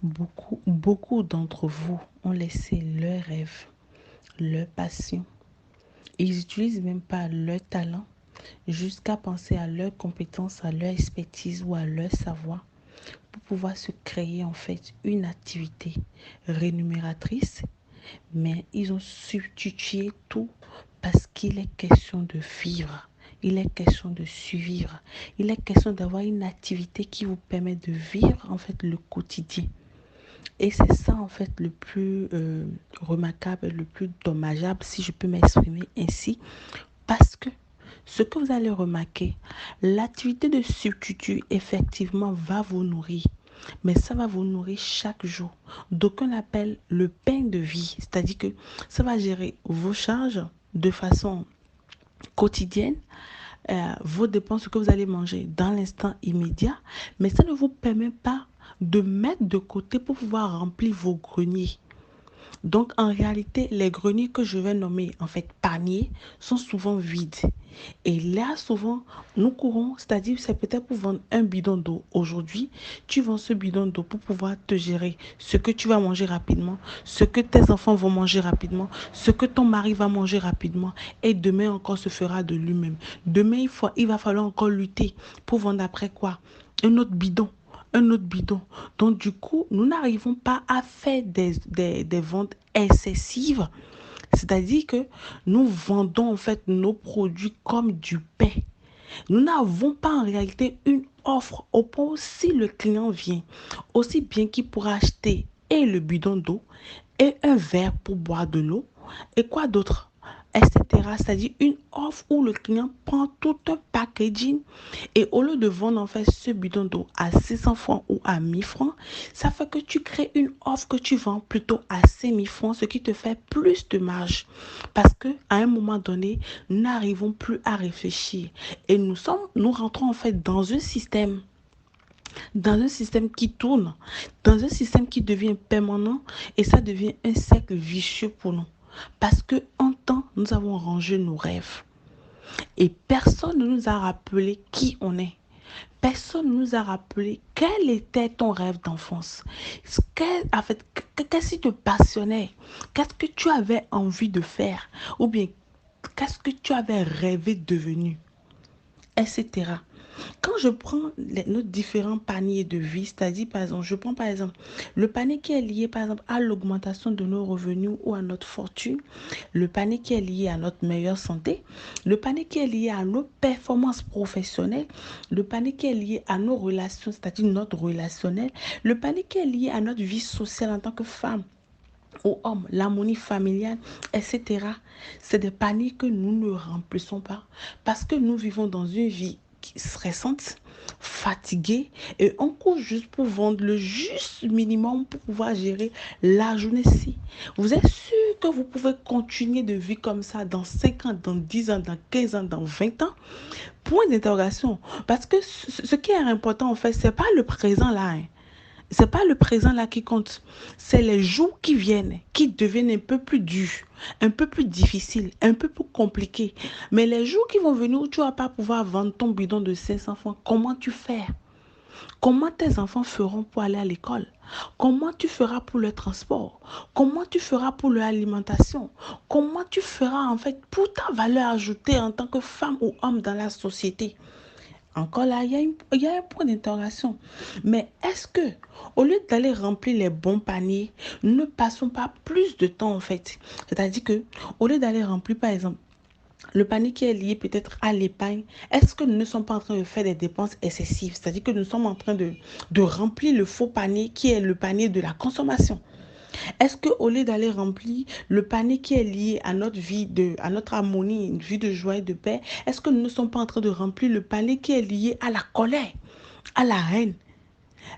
Beaucoup d'entre vous ont laissé leurs rêves, leur passion. Ils n'utilisent même pas leur talent jusqu'à penser à leurs compétences, à leur expertise ou à leur savoir pour pouvoir se créer en fait une activité rémunératrice, mais ils ont substitué tout parce qu'il est question de vivre. Il est question de survivre. Il est question d'avoir une activité qui vous permet de vivre en fait le quotidien. Et c'est ça en fait le plus remarquable, le plus dommageable, si je peux m'exprimer ainsi, parce que ce que vous allez remarquer, l'activité de substitut effectivement va vous nourrir, mais ça va vous nourrir chaque jour. D'aucuns l'appellent le pain de vie, c'est-à-dire que ça va gérer vos charges de façon quotidienne, vos dépenses, ce que vous allez manger dans l'instant immédiat, mais ça ne vous permet pas de mettre de côté pour pouvoir remplir vos greniers. Donc, en réalité, les greniers que je vais nommer, en fait, paniers, sont souvent vides. Et là, souvent, nous courons, c'est-à-dire, c'est peut-être pour vendre un bidon d'eau. Aujourd'hui, tu vends ce bidon d'eau pour pouvoir te gérer ce que tu vas manger rapidement, ce que tes enfants vont manger rapidement, ce que ton mari va manger rapidement. Et demain encore se fera de lui-même. Demain, il va falloir encore lutter pour vendre après quoi? Un autre bidon, un autre bidon. Donc, du coup, nous n'arrivons pas à faire des ventes excessives. C'est-à-dire que nous vendons en fait nos produits comme du pain. Nous n'avons pas en réalité une offre au point où si le client vient, aussi bien qu'il pourra acheter et le bidon d'eau et un verre pour boire de l'eau et quoi d'autre, etc. C'est-à-dire une offre où le client prend tout un packaging et au lieu de vendre en fait ce bidon d'eau à 600 francs ou à 1000 francs, ça fait que tu crées une offre que tu vends plutôt à 5000 francs, ce qui te fait plus de marge. Parce que à un moment donné, nous n'arrivons plus à réfléchir et nous rentrons en fait dans un système qui tourne, dans un système qui devient permanent et ça devient un cercle vicieux pour nous. Parce que en temps, nous avons rangé nos rêves et personne ne nous a rappelé qui on est. Personne ne nous a rappelé quel était ton rêve d'enfance. En fait, qu'est-ce qui te passionnait? Qu'est-ce que tu avais envie de faire? Ou bien, qu'est-ce que tu avais rêvé de devenir? Etc. Quand je prends nos différents paniers de vie, c'est-à-dire par exemple, je prends par exemple le panier qui est lié par exemple à l'augmentation de nos revenus ou à notre fortune, le panier qui est lié à notre meilleure santé, le panier qui est lié à nos performances professionnelles, le panier qui est lié à nos relations, c'est-à-dire notre relationnel, le panier qui est lié à notre vie sociale en tant que femme ou homme, l'harmonie familiale, etc. C'est des paniers que nous ne remplissons pas parce que nous vivons dans une vie stressante, fatiguée et on court juste pour vendre le juste minimum pour pouvoir gérer la journée-ci. Vous êtes sûr que vous pouvez continuer de vivre comme ça dans 5 ans, dans 10 ans, dans 15 ans, dans 20 ans? Point d'interrogation. Parce que ce qui est important en fait, c'est pas le présent là. Hein. C'est pas le présent là qui compte, c'est les jours qui viennent, qui deviennent un peu plus durs, un peu plus difficiles, un peu plus compliqués. Mais les jours qui vont venir où tu vas pas pouvoir vendre ton bidon de 500 francs, comment tu fais? Comment tes enfants feront pour aller à l'école? Comment tu feras pour le transport? Comment tu feras pour leur alimentation? Comment tu feras en fait pour ta valeur ajoutée en tant que femme ou homme dans la société? Encore là, il y a un point d'interrogation. Mais est-ce que, au lieu d'aller remplir les bons paniers, nous ne passons pas plus de temps en fait? C'est-à-dire que, au lieu d'aller remplir, par exemple, le panier qui est lié peut-être à l'épargne, est-ce que nous ne sommes pas en train de faire des dépenses excessives? C'est-à-dire que nous sommes en train de remplir le faux panier qui est le panier de la consommation. Est-ce qu'au lieu d'aller remplir le panier qui est lié à notre vie, à notre harmonie, une vie de joie et de paix, est-ce que nous ne sommes pas en train de remplir le panier qui est lié à la colère, à la haine?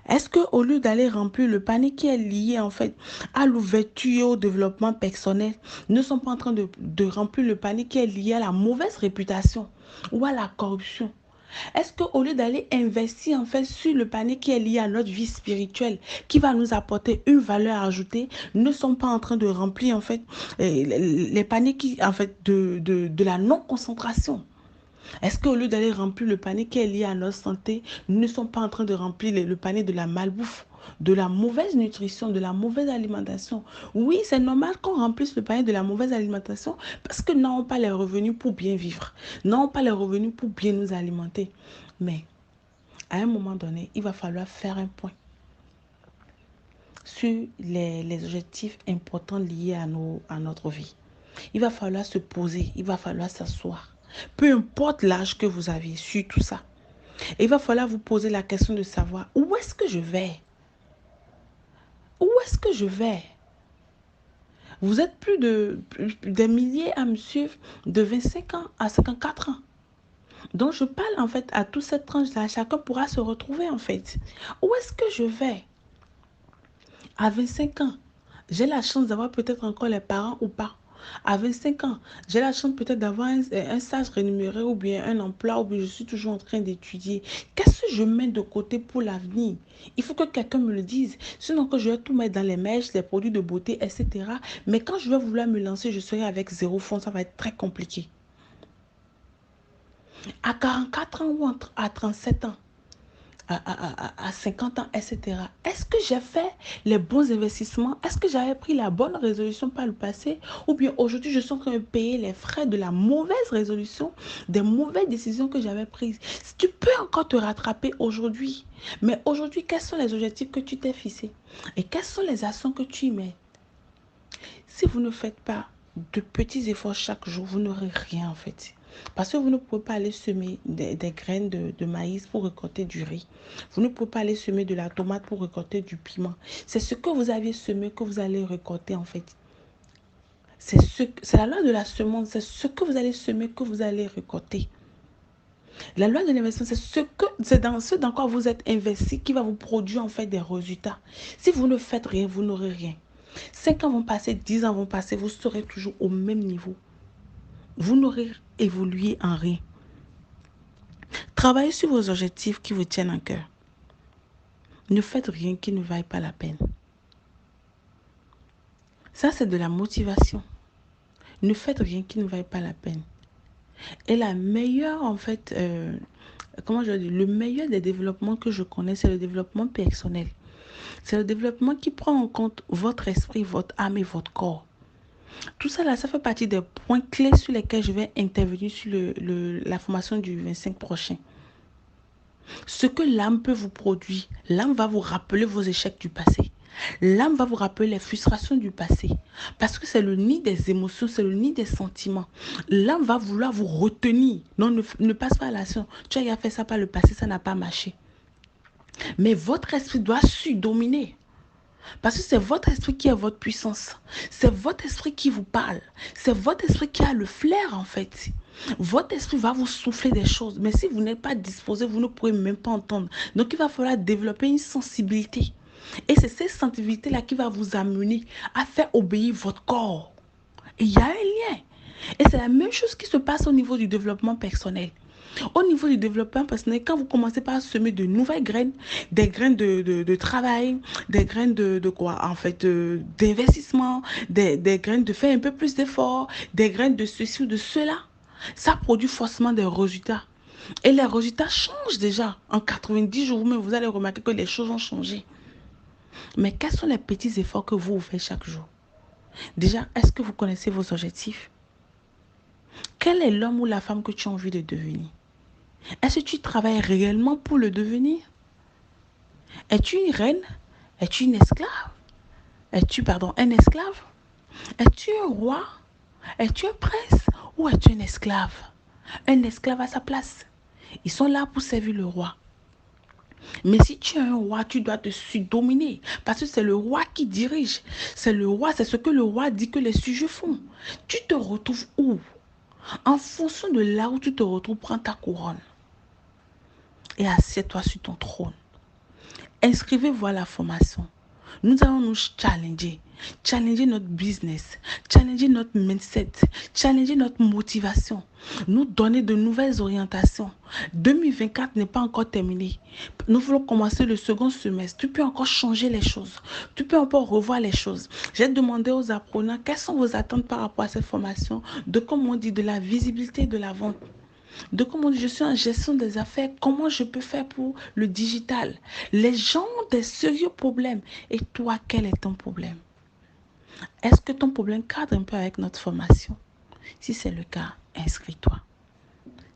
Est-ce qu'au lieu d'aller remplir le panier qui est lié en fait à l'ouverture et au développement personnel, nous ne sommes pas en train de remplir le panier qui est lié à la mauvaise réputation ou à la corruption? Est-ce qu'au lieu d'aller investir en fait sur le panier qui est lié à notre vie spirituelle, qui va nous apporter une valeur ajoutée, nous ne sommes pas en train de remplir en fait les paniers qui, en fait, de la non-concentration? Est-ce qu'au lieu d'aller remplir le panier qui est lié à notre santé, nous ne sommes pas en train de remplir le panier de la malbouffe de la mauvaise nutrition, de la mauvaise alimentation. Oui, c'est normal qu'on remplisse le panier de la mauvaise alimentation parce que nous n'avons pas les revenus pour bien vivre. Nous n'avons pas les revenus pour bien nous alimenter. Mais à un moment donné, il va falloir faire un point sur les objectifs importants liés à notre vie. Il va falloir se poser, il va falloir s'asseoir. Peu importe l'âge que vous avez sur tout ça. Et il va falloir vous poser la question de savoir où est-ce que je vais? Où est-ce que je vais? Vous êtes plus des milliers à me suivre de 25 ans à 54 ans. Donc je parle en fait à toute cette tranche-là. Chacun pourra se retrouver en fait. Où est-ce que je vais? À 25 ans, j'ai la chance d'avoir peut-être encore les parents ou pas. À 25 ans, j'ai la chance peut-être d'avoir un stage rémunéré ou bien un emploi ou bien je suis toujours en train d'étudier. Qu'est-ce que je mets de côté pour l'avenir? Il faut que quelqu'un me le dise. Sinon que je vais tout mettre dans les mèches, les produits de beauté, etc. Mais quand je vais vouloir me lancer, je serai avec zéro fonds. Ça va être très compliqué. À 44 ans ou à 37 ans, à 50 ans, etc. Est-ce que j'ai fait les bons investissements? Est-ce que j'avais pris la bonne résolution par le passé? Ou bien aujourd'hui, je suis en train de payer les frais de la mauvaise résolution, des mauvaises décisions que j'avais prises? Tu peux encore te rattraper aujourd'hui. Mais aujourd'hui, quels sont les objectifs que tu t'es fixés? Et quelles sont les actions que tu y mets? Si vous ne faites pas de petits efforts chaque jour, vous n'aurez rien en fait. Parce que vous ne pouvez pas aller semer des graines de maïs pour récolter du riz. Vous ne pouvez pas aller semer de la tomate pour récolter du piment. C'est ce que vous aviez semé que vous allez récolter en fait. C'est la loi de la semence. C'est ce que vous allez semer que vous allez récolter. La loi de l'investissement, c'est dans ce dans quoi vous êtes investi qui va vous produire en fait des résultats. Si vous ne faites rien, vous n'aurez rien. 5 ans vont passer, 10 ans vont passer, vous serez toujours au même niveau. Vous n'aurez évolué en rien. Travaillez sur vos objectifs qui vous tiennent en cœur. Ne faites rien qui ne vaille pas la peine. Ça, c'est de la motivation. Ne faites rien qui ne vaille pas la peine. Et la meilleure, en fait, le meilleur des développements que je connais, c'est le développement personnel. C'est le développement qui prend en compte votre esprit, votre âme et votre corps. Tout ça, là, ça fait partie des points clés sur lesquels je vais intervenir sur la formation du 25 prochain. Ce que l'âme peut vous produire, l'âme va vous rappeler vos échecs du passé. L'âme va vous rappeler les frustrations du passé. Parce que c'est le nid des émotions, c'est le nid des sentiments. L'âme va vouloir vous retenir. Non, ne passe pas à l'action. Tu as fait ça par le passé, ça n'a pas marché. Mais votre esprit doit dominer. Parce que c'est votre esprit qui est votre puissance. C'est votre esprit qui vous parle. C'est votre esprit qui a le flair en fait. Votre esprit va vous souffler des choses. Mais si vous n'êtes pas disposé, vous ne pourrez même pas entendre. Donc il va falloir développer une sensibilité. Et c'est cette sensibilité-là qui va vous amener à faire obéir votre corps. Et il y a un lien. Et c'est la même chose qui se passe au niveau du développement personnel. Au niveau du développement personnel, quand vous commencez par semer de nouvelles graines, des graines de travail, des graines de quoi en fait, d'investissement, des graines de faire un peu plus d'efforts, des graines de ceci ou de cela, ça produit forcément des résultats. Et les résultats changent déjà. En 90 jours, mais vous allez remarquer que les choses ont changé. Mais quels sont les petits efforts que vous faites chaque jour? Déjà, est-ce que vous connaissez vos objectifs? Quel est l'homme ou la femme que tu as envie de devenir? Est-ce que tu travailles réellement pour le devenir? Es-tu une reine? Es-tu une esclave? Es-tu, un esclave? Es-tu un roi? Es-tu un prince? Ou es-tu un esclave? Un esclave à sa place. Ils sont là pour servir le roi. Mais si tu es un roi, tu dois te dominer. Parce que c'est le roi qui dirige. C'est le roi, c'est ce que le roi dit que les sujets font. Tu te retrouves où? En fonction de là où tu te retrouves, prends ta couronne. Et assieds-toi sur ton trône. Inscrivez-vous à la formation. Nous allons nous challenger. Challenger notre business. Challenger notre mindset. Challenger notre motivation. Nous donner de nouvelles orientations. 2024 n'est pas encore terminé. Nous voulons commencer le second semestre. Tu peux encore changer les choses. Tu peux encore revoir les choses. J'ai demandé aux apprenants quelles sont vos attentes par rapport à cette formation. De, comme on dit, de la visibilité de la vente. de comment je suis en gestion des affaires, comment je peux faire pour le digital. Les gens ont des sérieux problèmes. Et toi, quel est ton problème? Est-ce que ton problème cadre un peu avec notre formation? Si c'est le cas, inscris-toi.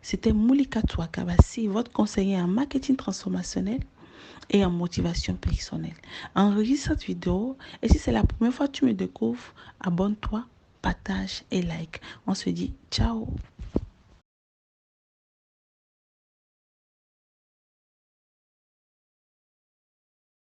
C'était Moulika Touakabassi, votre conseiller en marketing transformationnel et en motivation personnelle. Enregistre cette vidéo et si c'est la première fois que tu me découvres, abonne-toi, partage et like. On se dit ciao.